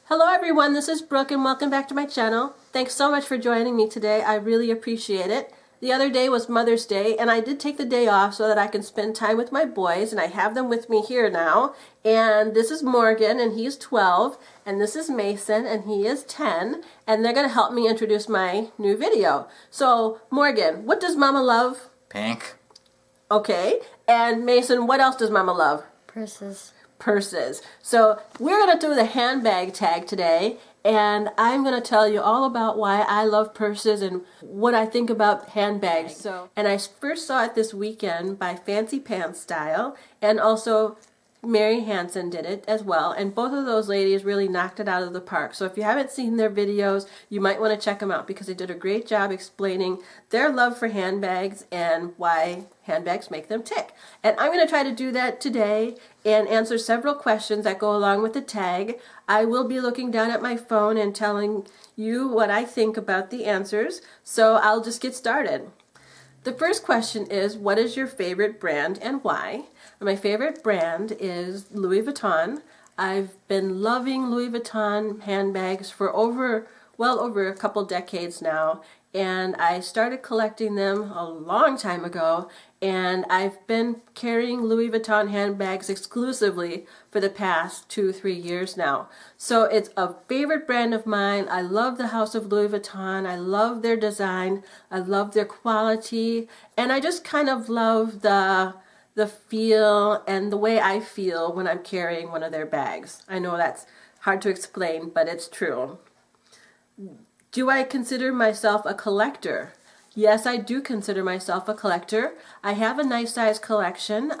Hello everyone, this is Brooke and welcome back to my channel. Thanks so much for joining me today. I really appreciate it. The other day was Mother's Day and I did take the day off so that I can spend time with my boys, and I have them with me here now. And this is Morgan and he's 12, and this is Mason and he is 10, and they're going to help me introduce my new video. So Morgan, what does Mama love? Pink. Okay. And Mason, what else does Mama love? Purses. Purses. So we're going to do the handbag tag today, and I'm going to tell you all about why I love purses and what I think about handbags. And I first saw it this weekend by Fancy Pants Style, and also Mary Hansen did it as well, and both of those ladies really knocked it out of the park. So if you haven't seen their videos, you might want to check them out because they did a great job explaining their love for handbags and why handbags make them tick. And I'm going to try to do that today and answer several questions that go along with the tag. I will be looking down at my phone and telling you what I think about the answers, so I'll just get started. The first question is, what is your favorite brand and why? My favorite brand is Louis Vuitton. I've been loving Louis Vuitton handbags for well over a couple decades now, and I started collecting them a long time ago, and I've been carrying Louis Vuitton handbags exclusively for the past 2-3 years now. So it's a favorite brand of mine. I love the House of Louis Vuitton. I love their design. I love their quality, and I just kind of love the feel and the way I feel when I'm carrying one of their bags. I know that's hard to explain, but it's true. Do I consider myself a collector? Yes, I do consider myself a collector. I have a nice size collection,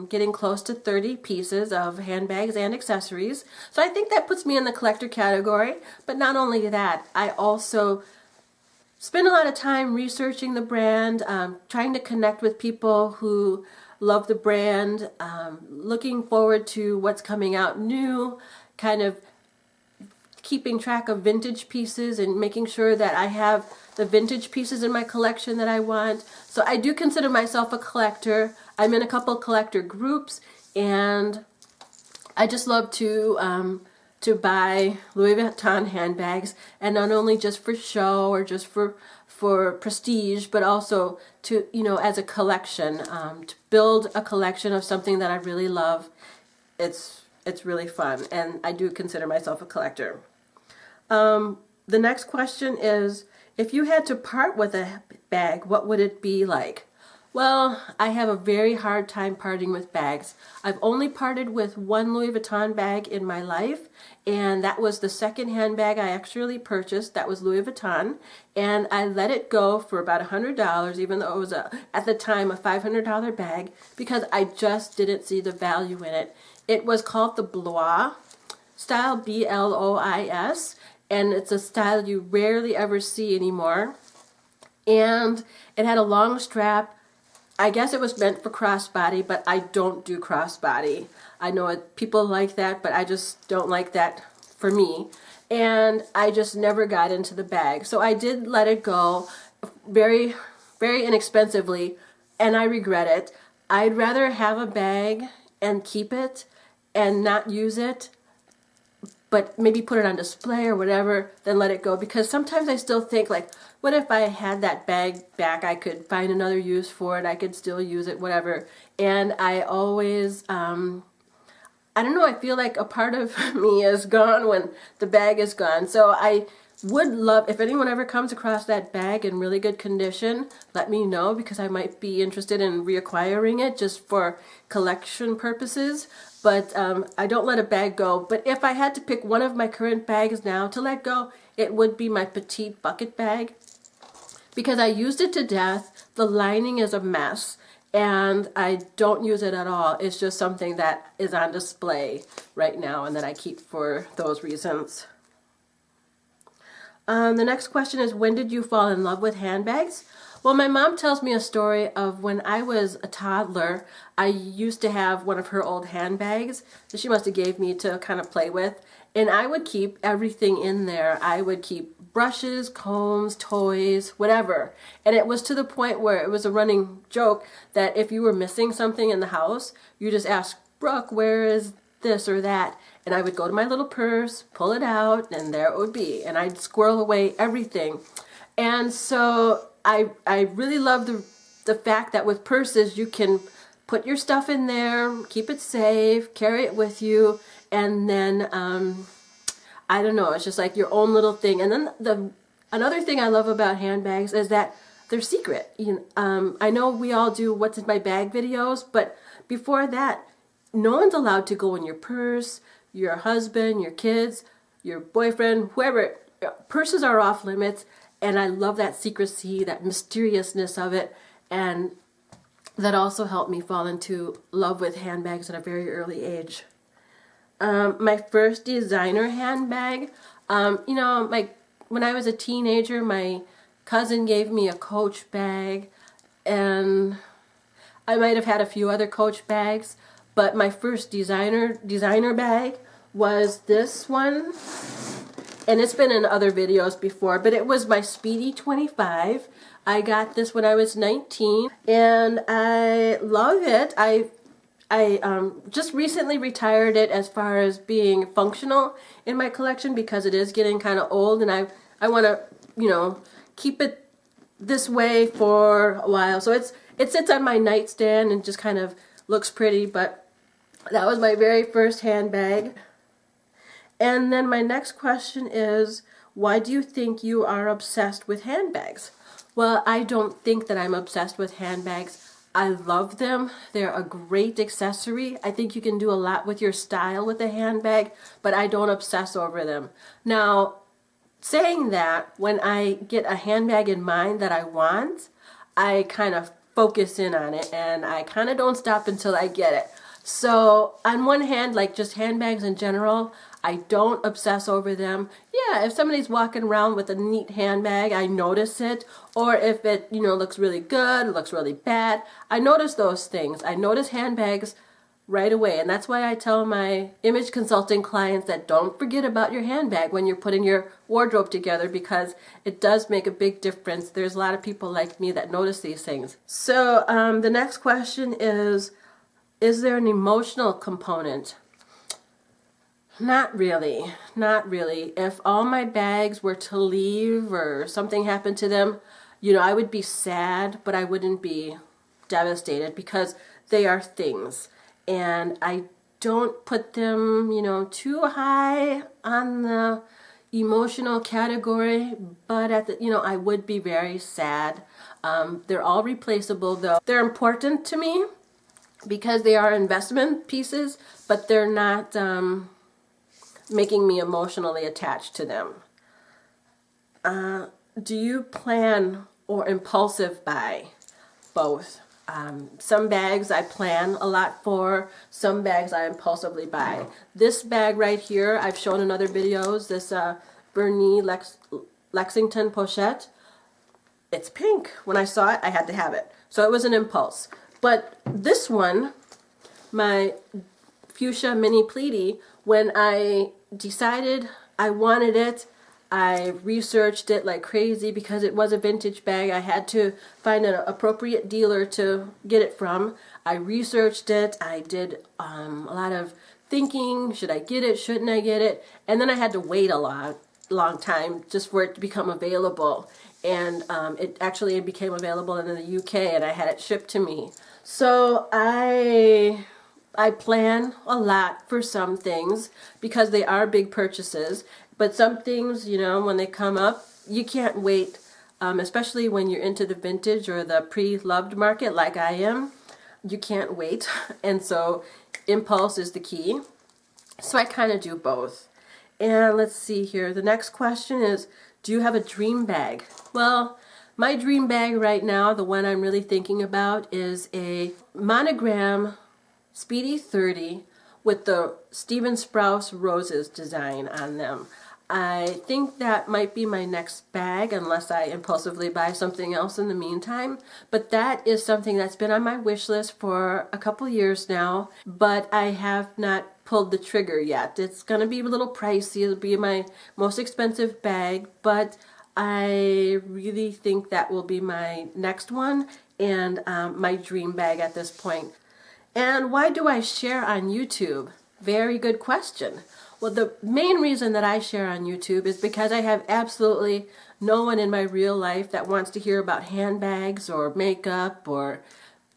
getting close to 30 pieces of handbags and accessories. So I think that puts me in the collector category. But not only that, I also spend a lot of time researching the brand, trying to connect with people who love the brand, looking forward to what's coming out new, kind of keeping track of vintage pieces and making sure that I have the vintage pieces in my collection that I want. So I do consider myself a collector. I'm in a couple collector groups, and I just love to buy Louis Vuitton handbags, and not only just for show or just for prestige, but also to, as a collection, to build a collection of something that I really love. It's really fun, and I do consider myself a collector. The next question is, if you had to part with a bag, what would it be like? Well, I have a very hard time parting with bags. I've only parted with one Louis Vuitton bag in my life, and that was the second handbag I actually purchased. That was Louis Vuitton, and I let it go for about $100, even though it was at the time a $500 bag, because I just didn't see the value in it. It was called the Blois style, B-L-O-I-S, and it's a style you rarely ever see anymore. And it had a long strap. I guess it was meant for crossbody, but I don't do crossbody. I know people like that, but I just don't like that for me. And I just never got into the bag. So I did let it go very, very inexpensively, and I regret it. I'd rather have a bag and keep it and not use it, but maybe put it on display or whatever, then let it go. Because sometimes I still think, like, what if I had that bag back? I could find another use for it. I could still use it, whatever. And I always, I don't know, I feel like a part of me is gone when the bag is gone. So I would love, if anyone ever comes across that bag in really good condition, let me know, because I might be interested in reacquiring it just for collection purposes. But I don't let a bag go. But if I had to pick one of my current bags now to let go, it would be my petite bucket bag, because I used it to death. The lining is a mess, and I don't use it at all. It's just something that is on display right now and that I keep for those reasons. The next question is, when did you fall in love with handbags? Well, my mom tells me a story of when I was a toddler. I used to have one of her old handbags that she must have gave me to kind of play with, and I would keep everything in there. I would keep brushes, combs, toys, whatever. And it was to the point where it was a running joke that if you were missing something in the house, you just ask, Brooke, where is this or that? and I would go to my little purse, pull it out, and there it would be, and I'd squirrel away everything. And so I really love the fact that with purses you can put your stuff in there, keep it safe, carry it with you, and then I don't know, it's just like your own little thing. And then another thing I love about handbags is that they're secret. I know we all do what's in my bag videos, but before that, no one's allowed to go in your purse, your husband, your kids, your boyfriend, whoever. Purses are off limits, and I love that secrecy, that mysteriousness of it, and that also helped me fall into love with handbags at a very early age. My first designer handbag, when I was a teenager, my cousin gave me a Coach bag, and I might have had a few other Coach bags, but my first designer bag was this one, and it's been in other videos before, but it was my Speedy 25. I got this when I was 19, and I love it. I just recently retired it as far as being functional in my collection because it is getting kind of old, and I want to, keep it this way for a while. So it sits on my nightstand and just kind of looks pretty, but that was my very first handbag. And then my next question is, why do you think you are obsessed with handbags? Well, I don't think that I'm obsessed with handbags. I love them. They're a great accessory. I think you can do a lot with your style with a handbag, but I don't obsess over them. Now, saying that, when I get a handbag in mind that I want, I kind of focus in on it, and I kind of don't stop until I get it. So on one hand, like just handbags in general, I don't obsess over them. Yeah, if somebody's walking around with a neat handbag, I notice it. Or if it, looks really good, looks really bad, I notice those things. I notice handbags right away. And that's why I tell my image consulting clients that don't forget about your handbag when you're putting your wardrobe together, because it does make a big difference. There's a lot of people like me that notice these things. So the next question is there an emotional component? Not really. Not really. If all my bags were to leave or something happened to them, I would be sad, but I wouldn't be devastated because they are things. And I don't put them, too high on the emotional category, but I would be very sad. They're all replaceable though. They're important to me because they are investment pieces, but they're not making me emotionally attached to them. Do you plan or impulsive buy? Both. Some bags I plan a lot for, some bags I impulsively buy. This bag right here, I've shown in other videos, this Bernie Lexington pochette. It's pink. When I saw it, I had to have it. So it was an impulse. But this one, my fuchsia mini pleaty, when I decided I wanted it, I researched it like crazy because it was a vintage bag. I had to find an appropriate dealer to get it from. I researched it. I did a lot of thinking. Should I get it? Shouldn't I get it? And then I had to wait a long time just for it to become available. And it became available in the UK, and I had it shipped to me. So I plan a lot for some things because they are big purchases. But some things, when they come up, you can't wait, especially when you're into the vintage or the pre-loved market like I am. You can't wait. And so impulse is the key. So I kind of do both. And let's see here. The next question is, do you have a dream bag? Well, my dream bag right now, the one I'm really thinking about, is a monogram Speedy 30 with the Stephen Sprouse roses design on them. I think that might be my next bag unless I impulsively buy something else in the meantime. But that is something that's been on my wish list for a couple years now, but I have not pulled the trigger yet. It's going to be a little pricey. It'll be my most expensive bag, but I really think that will be my next one and my dream bag at this point. And why do I share on YouTube? Very good question. Well, the main reason that I share on YouTube is because I have absolutely no one in my real life that wants to hear about handbags or makeup or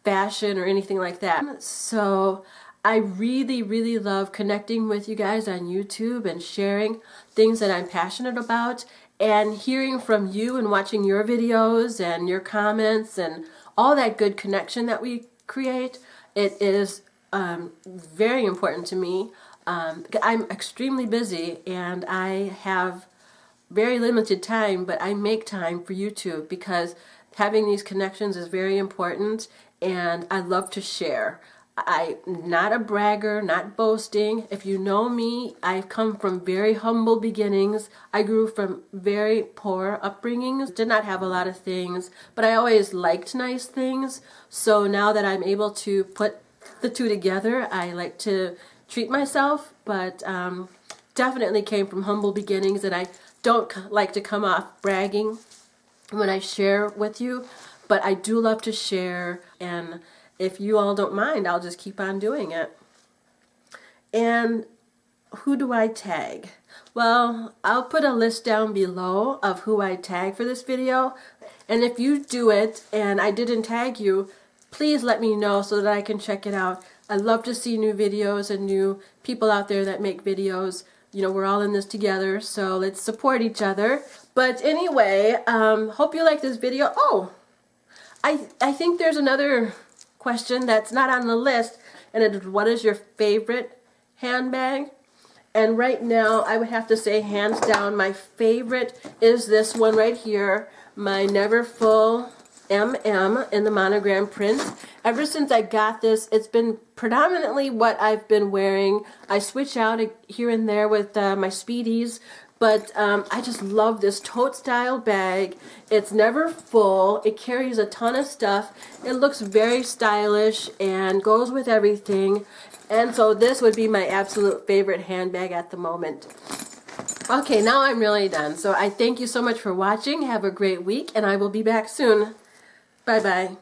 fashion or anything like that. So I really, really love connecting with you guys on YouTube and sharing things that I'm passionate about and hearing from you and watching your videos and your comments and all that good connection that we create. It is very important to me. I'm extremely busy and I have very limited time, but I make time for YouTube because having these connections is very important and I love to share. I'm not a bragger, not boasting. If you know me, I've come from very humble beginnings. I grew from very poor upbringings, did not have a lot of things, but I always liked nice things. So now that I'm able to put the two together, I like to treat myself, but definitely came from humble beginnings, and I don't like to come off bragging when I share with you, but I do love to share, and if you all don't mind, I'll just keep on doing it. And who do I tag? Well, I'll put a list down below of who I tag for this video, and if you do it and I didn't tag you, please let me know so that I can check it out. I love to see new videos and new people out there that make videos. You know, we're all in this together, so let's support each other. But anyway, hope you like this video. Oh, I think there's another question that's not on the list, and it is, what is your favorite handbag? And right now, I would have to say, hands down, my favorite is this one right here, my Never Full MM in the monogram print. Ever since I got this, it's been predominantly what I've been wearing. I switch out here and there with my Speedies, but I just love this tote style bag. It's never full. It carries a ton of stuff. It looks very stylish and goes with everything. And so this would be my absolute favorite handbag at the moment. Okay, now I'm really done. So I thank you so much for watching. Have a great week, and I will be back soon. Bye-bye.